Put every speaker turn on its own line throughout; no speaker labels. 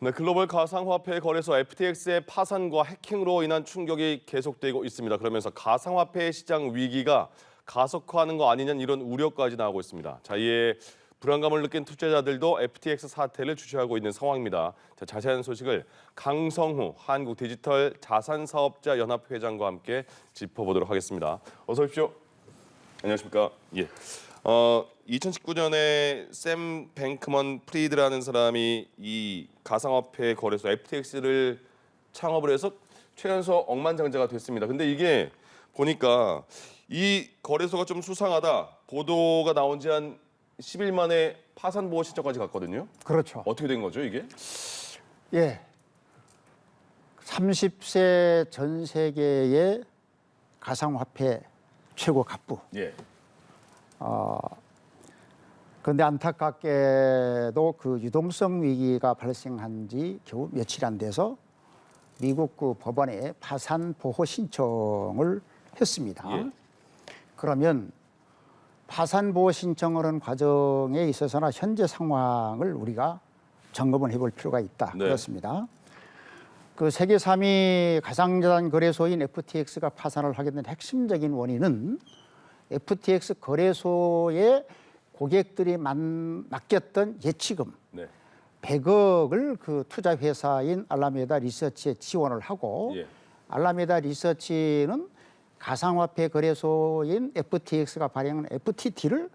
네, 글로벌 가상화폐 거래소 FTX의 파산과 해킹으로 인한 충격이 계속되고 있습니다. 그러면서 가상화폐 시장 위기가 가속화하는 거 아니냐는 이런 우려까지 나오고 있습니다. 자, 이에 불안감을 느낀 투자자들도 FTX 사태를 주시하고 있는 상황입니다. 자, 자세한 소식을 강성후 한국디지털자산사업자연합 회장과 함께 짚어보도록 하겠습니다. 어서 오십시오. 안녕하십니까? 예. 2019년에 샘 뱅크먼 프리드라는 사람이 이 가상화폐 거래소 FTX를 창업을 해서 최연소 억만장자가 됐습니다. 근데 이게 보니까 이 거래소가 좀 수상하다. 보도가 나온 지 한 10일 만에 파산 보호 신청까지 갔거든요.
그렇죠.
어떻게 된 거죠, 이게?
예. 30세 전 세계의 가상화폐 최고 갑부.
예.
그런데 안타깝게도 그 유동성 위기가 발생한 지 겨우 며칠 안 돼서 미국 그 법원에 파산 보호 신청을 했습니다.
예.
그러면 파산 보호 신청을 하는 과정에 있어서나 현재 상황을 우리가 점검을 해볼 필요가 있다.
네.
그렇습니다. 그 세계 3위 가상자산 거래소인 FTX가 파산을 하게 된 핵심적인 원인은 FTX 거래소에 고객들이 맡겼던 예치금
네.
100억을 그 투자 회사인 알라메다 리서치에 지원을 하고
예.
알라메다 리서치는 가상화폐 거래소인 FTX가 발행한 FTT를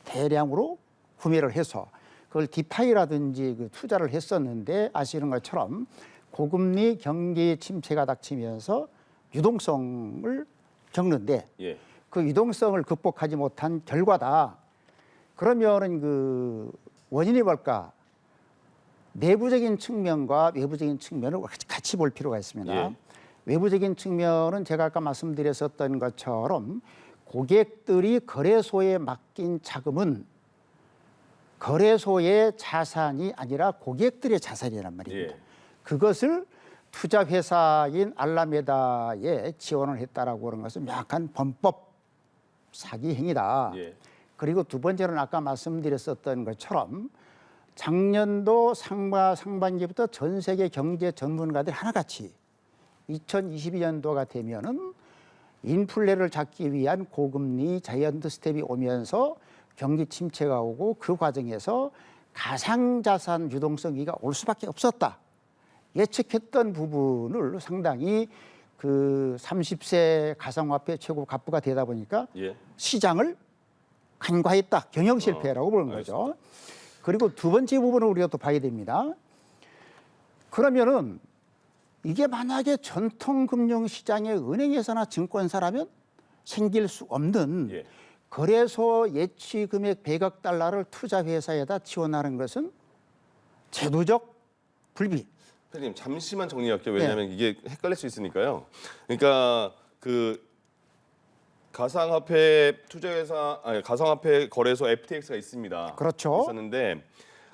대량으로 구매를 해서 그걸 디파이라든지 그 투자를 했었는데 아시는 것처럼 고금리 경기 침체가 닥치면서 유동성을 겪는데
예.
그 유동성을 극복하지 못한 결과다. 그러면은 그 원인이 뭘까? 내부적인 측면과 외부적인 측면을 같이 볼 필요가 있습니다.
예.
외부적인 측면은 제가 아까 말씀드렸었던 것처럼 고객들이 거래소에 맡긴 자금은 거래소의 자산이 아니라 고객들의 자산이란 말입니다.
예.
그것을 투자 회사인 알라메다에 지원을 했다라고 하는 것은 명확한 범법 사기 행위다.
예.
그리고 두 번째는 아까 말씀드렸었던 것처럼 작년도 상반기부터 전 세계 경제 전문가들이 하나같이 2022년도가 되면은 인플레를 잡기 위한 고금리 자이언트 스텝이 오면서 경기 침체가 오고 그 과정에서 가상자산 유동성 위기가 올 수밖에 없었다. 예측했던 부분을 상당히 그 30세 가상화폐 최고 갑부가 되다 보니까
예.
시장을 간과했다. 경영 실패라고 보는 거죠. 그리고 두 번째 부분을 우리가 또 봐야 됩니다. 그러면은 이게 만약에 전통 금융 시장의 은행에서나 증권사라면 생길 수 없는
예.
거래소 예치 금액 100억 달러를 투자 회사에다 지원하는 것은 제도적 불비.
선생님 잠시만 정리할게요. 왜냐하면 이게 헷갈릴 수 있으니까요. 그러니까 그 가상화폐 투자회사 아니 가상화폐 거래소 FTX가 있습니다.
그렇죠.
있었는데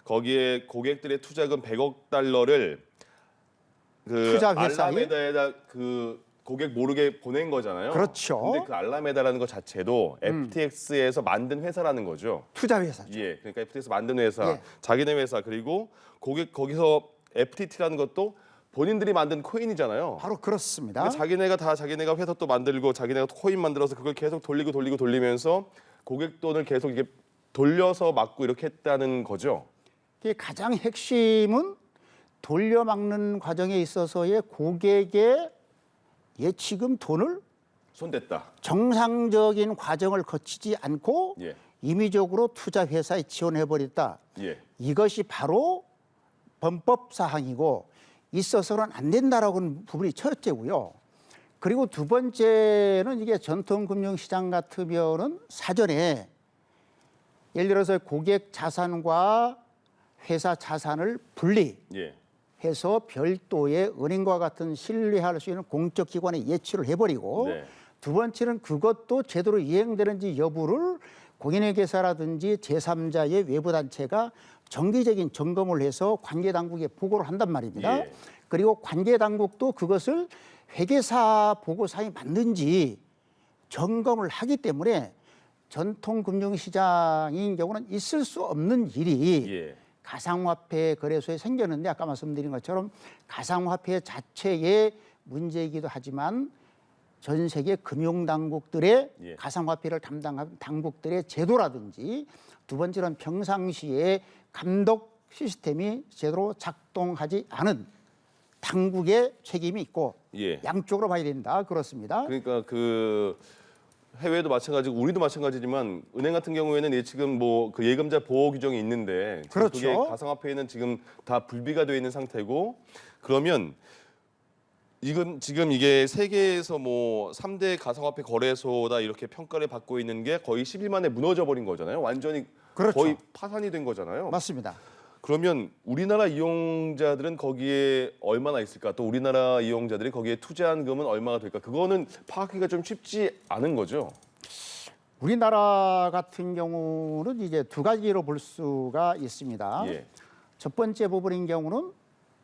거기에 고객들의 투자금 100억 달러를 그
투자 회사에?
알라메다에다 그 고객 모르게 보낸 거잖아요.
그렇죠.
근데 그 알라메다라는 것 자체도 FTX에서 만든 회사라는 거죠.
투자 회사죠.
예, 그러니까 FTX 만든 회사,
예.
자기네 회사 그리고 고객 거기서 FTT라는 것도 본인들이 만든 코인이잖아요.
바로 그렇습니다.
그러니까 자기네가 회사 또 만들고 자기네가 코인 만들어서 그걸 계속 돌리면서 고객 돈을 계속 이게 돌려서 막고 이렇게 했다는 거죠.
이게 가장 핵심은 돌려막는 과정에 있어서의 고객의 예치금 돈을
손댔다.
정상적인 과정을 거치지 않고
예.
임의적으로 투자 회사에 지원해버렸다.
예.
이것이 바로 범법 사항이고 있어서는 안 된다라고 하는 부분이 첫째고요. 그리고 두 번째는 이게 전통 금융시장 같으면은 사전에 예를 들어서 고객 자산과 회사 자산을 분리
예.
해서 별도의 은행과 같은 신뢰할 수 있는 공적 기관에 예치를 해버리고
네.
두 번째는 그것도 제대로 이행되는지 여부를 공인회계사라든지 제3자의 외부 단체가 정기적인 점검을 해서 관계 당국에 보고를 한단 말입니다.
예.
그리고 관계 당국도 그것을 회계사 보고사에 맞는지 점검을 하기 때문에 전통 금융시장인 경우는 있을 수 없는 일이
예.
가상화폐 거래소에 생겼는데 아까 말씀드린 것처럼 가상화폐 자체의 문제이기도 하지만 전 세계 금융당국들의
예.
가상화폐를 담당하는 당국들의 제도라든지 두 번째는 평상시에 감독 시스템이 제대로 작동하지 않은 당국의 책임이 있고
예.
양쪽으로 봐야 된다. 그렇습니다.
그러니까 그 해외도 마찬가지고 우리도 마찬가지지만 은행 같은 경우에는 지금 뭐 그 예금자 보호 규정이 있는데 지금
그렇죠.
그게 가상화폐에는 지금 다 불비가 되어 있는 상태고 그러면 이건 지금 이게 세계에서 뭐 3대 가상화폐 거래소다 이렇게 평가를 받고 있는 게 거의 10일 만에 무너져 버린 거잖아요. 완전히
그렇죠.
거의 파산이 된 거잖아요.
맞습니다.
그러면 우리나라 이용자들은 거기에 얼마나 있을까? 또 우리나라 이용자들이 거기에 투자한 금은 얼마나 될까? 그거는 파악하기가 좀 쉽지 않은 거죠.
우리나라 같은 경우는 이제 두 가지로 볼 수가 있습니다.
예.
첫 번째 부분인 경우는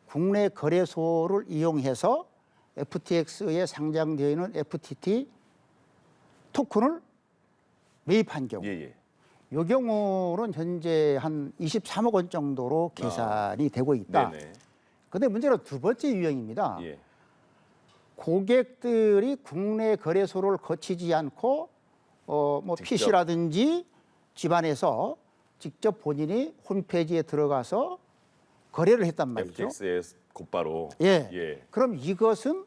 국내 거래소를 이용해서 FTX에 상장되어 있는 FTT 토큰을 매입한 경우.
예, 예.
이 경우는 현재 한 23억 원 정도로 계산이 되고 있다.
네네.
그런데 문제는 두 번째 유형입니다.
예.
고객들이 국내 거래소를 거치지 않고 뭐
직접.
PC라든지 집안에서 직접 본인이 홈페이지에 들어가서 거래를 했단 말이죠.
FTX에 곧바로.
예.
예.
그럼 이것은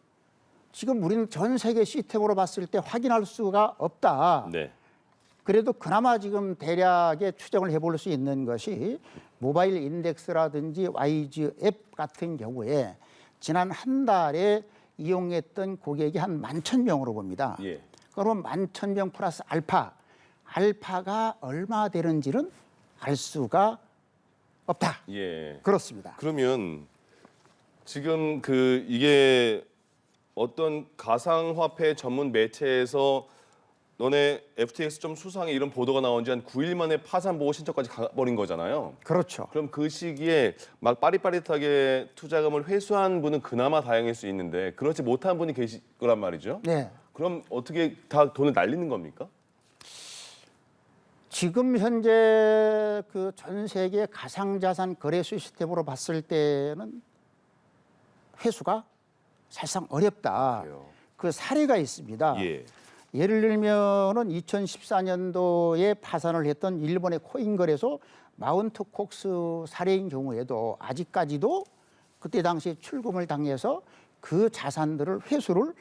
지금 우리는 전 세계 시스템으로 봤을 때 확인할 수가 없다.
네.
그래도 그나마 지금 대략의 추정을 해볼 수 있는 것이 모바일 인덱스라든지 와이즈 앱 같은 경우에 지난 한 달에 이용했던 고객이 한 11,000명으로 봅니다.
예.
그러면 11,000명 플러스 알파가 얼마 되는지는 알 수가 없다.
예.
그렇습니다.
그러면 지금 그 이게 어떤 가상화폐 전문 매체에서 너네 FTX 좀 수상해 이런 보도가 나온 지 한 9일 만에 파산 보고 신청까지 가버린 거잖아요.
그렇죠.
그럼 그 시기에 막 빠릿빠릿하게 투자금을 회수한 분은 그나마 다행일 수 있는데 그렇지 못한 분이 계실 거란 말이죠.
네.
그럼 어떻게 다 돈을 날리는 겁니까?
지금 현재 그 전 세계 가상자산 거래 시스템으로 봤을 때는 회수가 사실상 어렵다.
그래요.
그 사례가 있습니다.
예.
예를 들면은 2014년도에 파산을 했던 일본의 코인 거래소 마운트 콕스 사례인 경우에도 아직까지도 그때 당시에 출금을 당해서 그 자산들을 회수를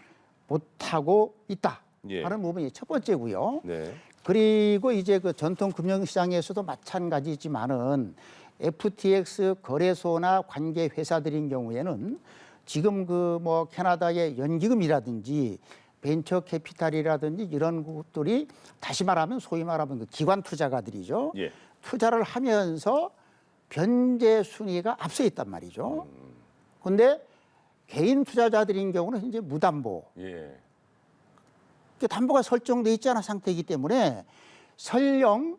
못하고 있다
예.
하는 부분이 첫 번째고요.
네.
그리고 이제 그 전통 금융시장에서도 마찬가지지만은 FTX 거래소나 관계 회사들인 경우에는 지금 그 뭐 캐나다의 연기금이라든지 벤처 캐피탈이라든지 이런 것들이 다시 말하면 소위 말하면 그 기관 투자가들이죠.
예.
투자를 하면서 변제 순위가 앞서 있단 말이죠. 그런데 개인 투자자들인 경우는 이제 무담보,
예.
담보가 설정돼 있지 않은 상태이기 때문에 설령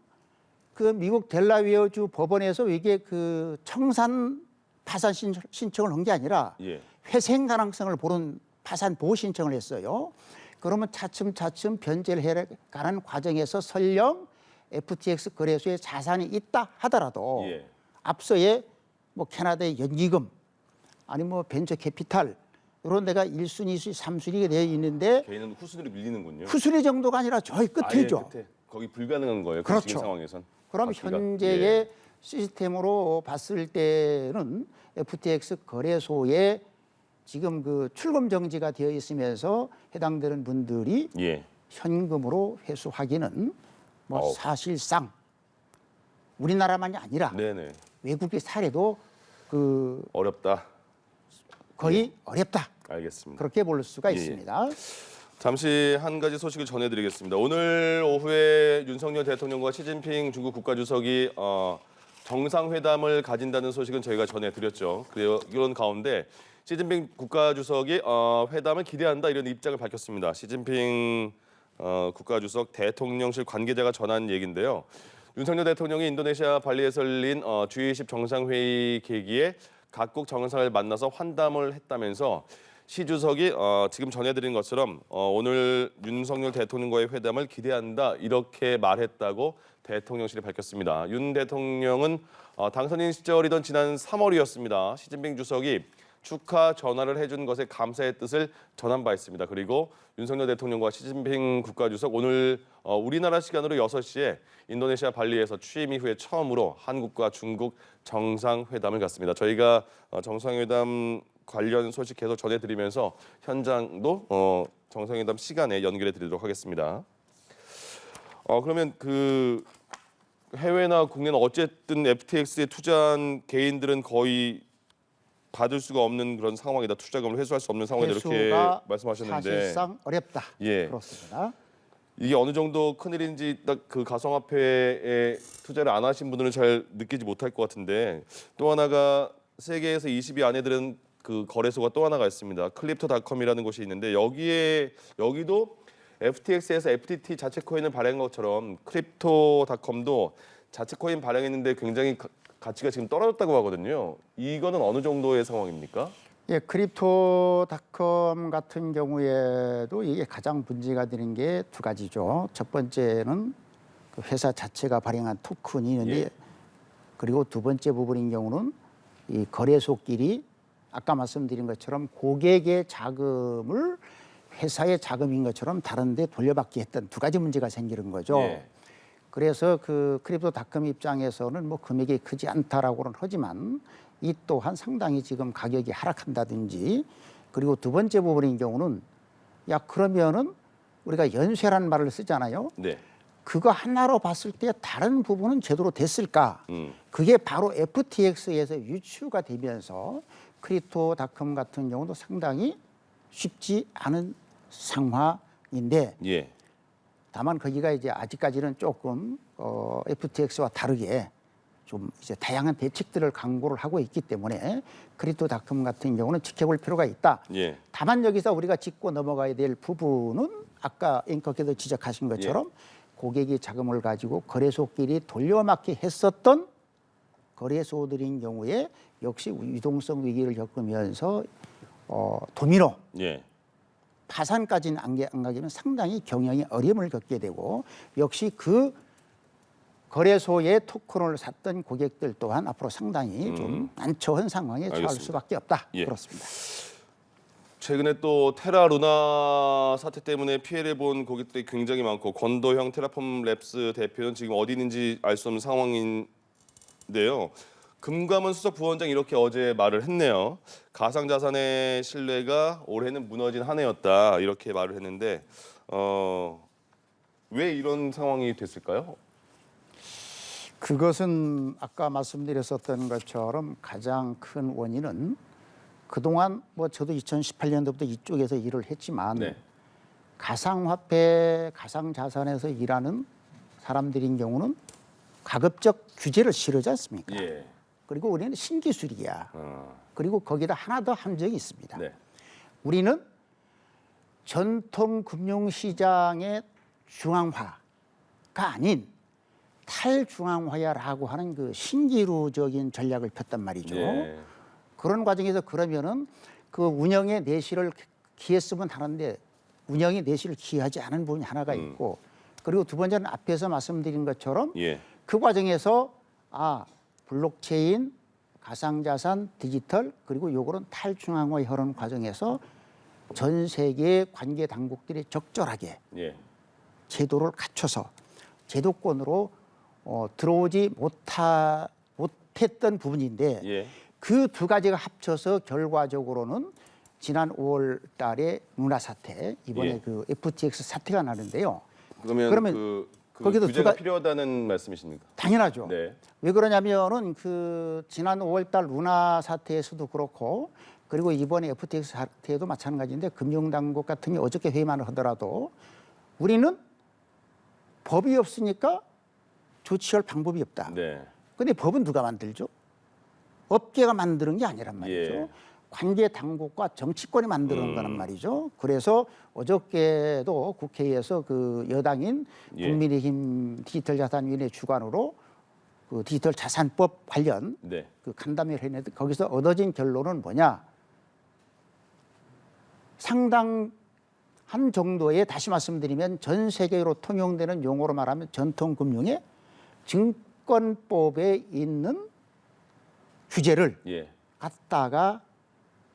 그 미국 델라웨어주 법원에서 이게 그 청산 파산 신청을 한 게 아니라
예.
회생 가능성을 보는 파산 보호 신청을 했어요. 그러면 차츰차츰 변제를 해가는 과정에서 설령 FTX 거래소에 자산이 있다 하더라도
예.
앞서의 뭐 캐나다의 연기금 아니면 뭐 벤처 캐피탈 이런 데가 1순위, 2순위, 3순위가 되어 있는데
개인은 후순위로 밀리는군요.
후순위 정도가 아니라 저희 끝이죠.
아예 끝에. 거기 불가능한 거예요. 그
그렇죠.
지금 상황에선.
그럼
바퀴가.
현재의
예.
시스템으로 봤을 때는 FTX 거래소에 지금 그 출금 정지가 되어 있으면서 해당되는 분들이
예.
현금으로 회수하기는 뭐
어우.
사실상 우리나라만이 아니라
네네.
외국의 사례도 그
어렵다.
거의 어렵다.
알겠습니다.
그렇게 볼 수가
예, 예.
있습니다.
잠시 한 가지 소식을 전해드리겠습니다. 오늘 오후에 윤석열 대통령과 시진핑 중국 국가주석이 정상회담을 가진다는 소식은 저희가 전해드렸죠. 이런 가운데 시진핑 국가주석이 회담을 기대한다 이런 입장을 밝혔습니다. 시진핑 국가주석 대통령실 관계자가 전한 얘기인데요. 윤석열 대통령이 인도네시아 발리에서 열린 G20 정상회의 계기에 각국 정상을 만나서 환담을 했다면서 시 주석이 지금 전해드린 것처럼 오늘 윤석열 대통령과의 회담을 기대한다 이렇게 말했다고 대통령실이 밝혔습니다. 윤 대통령은 당선인 시절이던 지난 3월이었습니다. 시진핑 주석이 축하 전화를 해준 것에 감사의 뜻을 전한 바 있습니다. 그리고 윤석열 대통령과 시진핑 국가주석 오늘 우리나라 시간으로 6시에 인도네시아 발리에서 취임 이후에 처음으로 한국과 중국 정상회담을 갖습니다. 저희가 정상회담 관련 소식 계속 전해드리면서 현장도 정상회담 시간에 연결해 드리도록 하겠습니다. 그러면 그 해외나 국내는 어쨌든 FTX에 투자한 개인들은 거의 받을 수가 없는 그런 상황이다. 투자금을 회수할 수 없는 상황이다 이렇게
회수가
말씀하셨는데
사실상 어렵다.
예.
그렇습니다.
이게 어느 정도 큰일인지 딱 그 가상화폐에 투자를 안 하신 분들은 잘 느끼지 못할 것 같은데 또 하나가 세계에서 20위 안에 드는 그 거래소가 또 하나가 있습니다. 클립토닷컴이라는 곳이 있는데 여기도 FTX에서 FTT 자체 코인을 발행한 것처럼 크립토닷컴도 자체 코인 발행했는데 굉장히 가치가 지금 떨어졌다고 하거든요. 이거는 어느 정도의 상황입니까?
예, 크립토닷컴 같은 경우에도 이게 가장 문제가 되는 게 두 가지죠. 첫 번째는 그 회사 자체가 발행한 토큰이 있는데
예.
그리고 두 번째 부분인 경우는 이 거래소끼리 아까 말씀드린 것처럼 고객의 자금을 회사의 자금인 것처럼 다른데 돌려받게 했던 두 가지 문제가 생기는 거죠.
예.
그래서 그 크립토닷컴 입장에서는 뭐 금액이 크지 않다라고는 하지만 이 또한 상당히 지금 가격이 하락한다든지 그리고 두 번째 부분인 경우는 야 그러면은 우리가 연쇄라는 말을 쓰잖아요.
네.
그거 하나로 봤을 때 다른 부분은 제대로 됐을까? 그게 바로 FTX에서 유추가 되면서 크립토닷컴 같은 경우도 상당히 쉽지 않은 상황인데
예.
다만 거기가 이제 아직까지는 조금 FTX와 다르게 좀 이제 다양한 대책들을 강구를 하고 있기 때문에 크립토닷컴 같은 경우는 지켜볼 필요가 있다.
예.
다만 여기서 우리가 짚고 넘어가야 될 부분은 아까 앵커께서 지적하신 것처럼 고객이 자금을 가지고 거래소끼리 돌려막기 했었던 거래소들인 경우에 역시 유동성 위기를 겪으면서 도미노
예.
파산까지는 안 가기면 상당히 경영에 어려움을 겪게 되고 역시 그 거래소의 토큰을 샀던 고객들 또한 앞으로 상당히 좀 난처한 상황에 처할
알겠습니다.
수밖에 없다.
예.
그렇습니다.
최근에 또 테라 루나 사태 때문에 피해를 본 고객들이 굉장히 많고 권도형 테라폼 랩스 대표는 지금 어디 있는지 알 수 없는 상황인데요. 금감원 수석 부원장 이렇게 어제 말을 했네요. 가상자산의 신뢰가 올해는 무너진 한 해였다 이렇게 말을 했는데 왜 이런 상황이 됐을까요?
그것은 아까 말씀드렸었던 것처럼 가장 큰 원인은 그동안 뭐 저도 2018년도부터 이쪽에서 일을 했지만
네.
가상화폐, 가상자산에서 일하는 사람들인 경우는 가급적 규제를 싫어하지 않습니까?
예.
그리고 우리는 신기술이야. 그리고 거기다 하나 더 함정이 있습니다.
네.
우리는 전통 금융시장의 중앙화가 아닌 탈중앙화야라고 하는 그 신기루적인 전략을 폈단 말이죠.
예.
그런 과정에서 그러면은 그 운영에 내실을 기했으면 하는데 운영에 내실을 기하지 않은 부분이 하나가 있고 그리고 두 번째는 앞에서 말씀드린 것처럼
예.
그 과정에서 블록체인, 가상자산, 디지털 그리고 요거는 탈중앙화 혈흔 과정에서 전 세계 관계 당국들이 적절하게
예.
제도를 갖춰서 제도권으로 들어오지 못했던 부분인데
예.
그 두 가지가 합쳐서 결과적으로는 지난 5월 달에 루나 사태, 이번에
예.
그 FTX 사태가 나는데요.
그러면
거기도
규제가
두가-
필요하다는 말씀이십니까?
당연하죠.
네.
왜 그러냐면은 그 지난 5월 달 루나 사태에서도 그렇고 그리고 이번에 FTX 사태에도 마찬가지인데 금융당국 같은 게 어저께 회의만 하더라도 우리는 법이 없으니까 조치할 방법이 없다.
네.
근데 법은 누가 만들죠? 업계가 만드는 게 아니란 말이죠.
예.
관계 당국과 정치권이 만드는 거란 말이죠. 그래서 어저께도 국회에서 그 여당인
예.
국민의힘 디지털자산위원회 주관으로 그 디지털 자산법 관련
네.
그 간담회를 했는데 거기서 얻어진 결론은 뭐냐? 상당한 정도의, 다시 말씀드리면 전 세계로 통용되는 용어로 말하면 전통금융의 증권법에 있는 규제를
예.
갖다가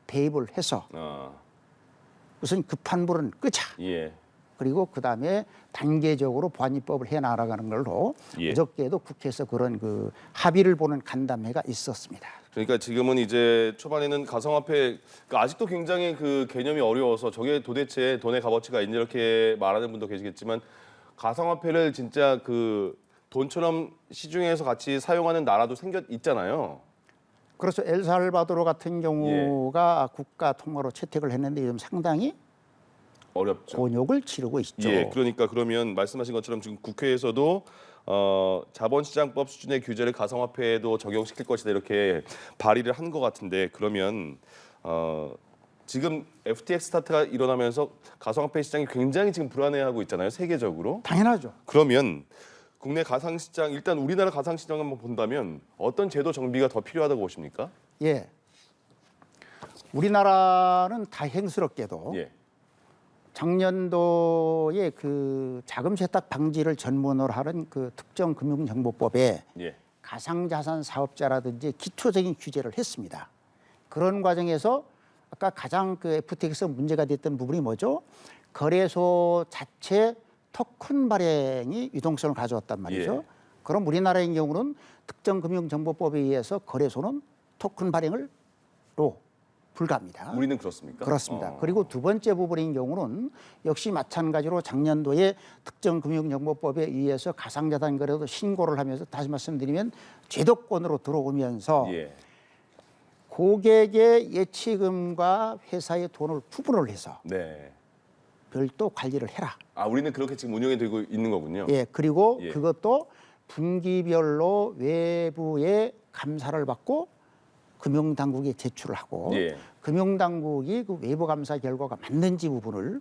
대입을 해서 우선 급한 불은 끄자.
예.
그리고 그다음에 단계적으로 보안입법을 해 나가는 걸로
예.
어저께도 국회에서 그런 그 합의를 보는 간담회가 있었습니다.
그러니까 지금은 이제 초반에는 가상화폐 그러니까 아직도 굉장히 그 개념이 어려워서 저게 도대체 돈의 값어치가 있냐 이렇게 말하는 분도 계시겠지만 가상화폐를 진짜 그 돈처럼 시중에서 같이 사용하는 나라도 생겨 있잖아요.
그래서 엘살바도르 같은 경우가 국가 통화로 채택을 했는데 요즘 상당히
어렵죠.
곤욕을 치르고 있죠.
예, 그러니까 그러면 말씀하신 것처럼 지금 국회에서도 자본시장법 수준의 규제를 가상화폐에도 적용시킬 것이다 이렇게 발의를 한 것 같은데 그러면 지금 FTX 스타트가 일어나면서 가상화폐 시장이 굉장히 지금 불안해하고 있잖아요, 세계적으로.
당연하죠.
그러면 국내 가상시장 일단 우리나라 가상시장 한번 본다면 어떤 제도 정비가 더 필요하다고 보십니까?
예. 우리나라는 다행스럽게도
예,
작년도에 그 자금 세탁 방지를 전문으로 하는 그 특정 금융정보법에
예,
가상자산 사업자라든지 기초적인 규제를 했습니다. 그런 과정에서 아까 가장 그 FTX 문제가 됐던 부분이 뭐죠? 거래소 자체 토큰 발행이 유동성을 가져왔단 말이죠.
예.
그럼 우리나라의 경우는 특정 금융정보법에 의해서 거래소는 토큰 발행을로 불가합니다.
우리는 그렇습니까?
그렇습니다. 그리고 두 번째 부분인 경우는 역시 마찬가지로 작년도에 특정 금융정보법에 의해서 가상자산 거래도 신고를 하면서 다시 말씀드리면 제도권으로 들어오면서
예,
고객의 예치금과 회사의 돈을 구분을 해서
네.
별도 관리를 해라.
아, 우리는 그렇게 지금 운영이 되고 있는 거군요.
예, 그리고
예.
그것도 분기별로 외부의 감사를 받고 금융당국에 제출을 하고
예.
금융당국이 그 외부 감사 결과가 맞는지 부분을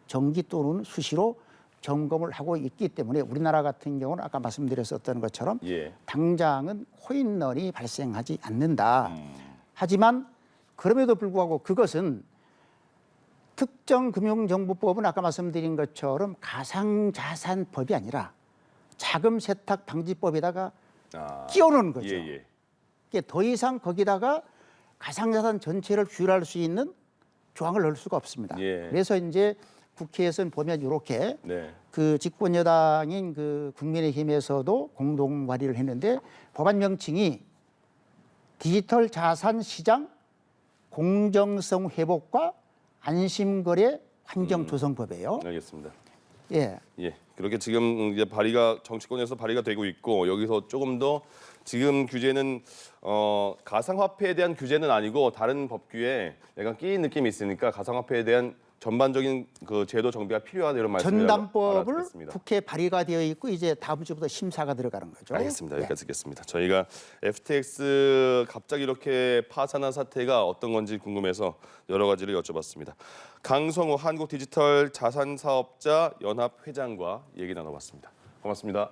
정기 또는 수시로 점검을 하고 있기 때문에 우리나라 같은 경우는 아까 말씀드렸었던 것처럼
예.
당장은 코인런이 발생하지 않는다. 하지만 그럼에도 불구하고 그것은 특정 금융정보법은 아까 말씀드린 것처럼 가상자산법이 아니라 자금 세탁 방지법에다가 끼워놓은 거죠.
예, 예.
그러니까 더 이상 거기다가 가상자산 전체를 규율할 수 있는 조항을 넣을 수가 없습니다.
예.
그래서 이제 국회에서는 보면 이렇게
네.
그 집권 여당인 그 국민의힘에서도 공동 발의를 했는데 법안 명칭이 디지털 자산 시장 공정성 회복과 안심거래 환경 조성법이에요.
알겠습니다.
예.
예. 그렇게 지금 이제 발의가 정치권에서 발의가 되고 있고 여기서 조금 더 지금 규제는 가상화폐에 대한 규제는 아니고 다른 법규에 약간 끼인 느낌이 있으니까 가상화폐에 대한 전반적인 그 제도 정비가 필요하다 이런 말씀을
전담법을
알아듣겠습니다.
국회에 발의가 되어 있고 이제 다음 주부터 심사가 들어가는 거죠.
알겠습니다.
예.
여기까지 듣겠습니다. 저희가 FTX 갑자기 이렇게 파산한 사태가 어떤 건지 궁금해서 여러 가지를 여쭤봤습니다. 강성우 한국디지털 자산사업자 연합 회장과 얘기 나눠봤습니다. 고맙습니다.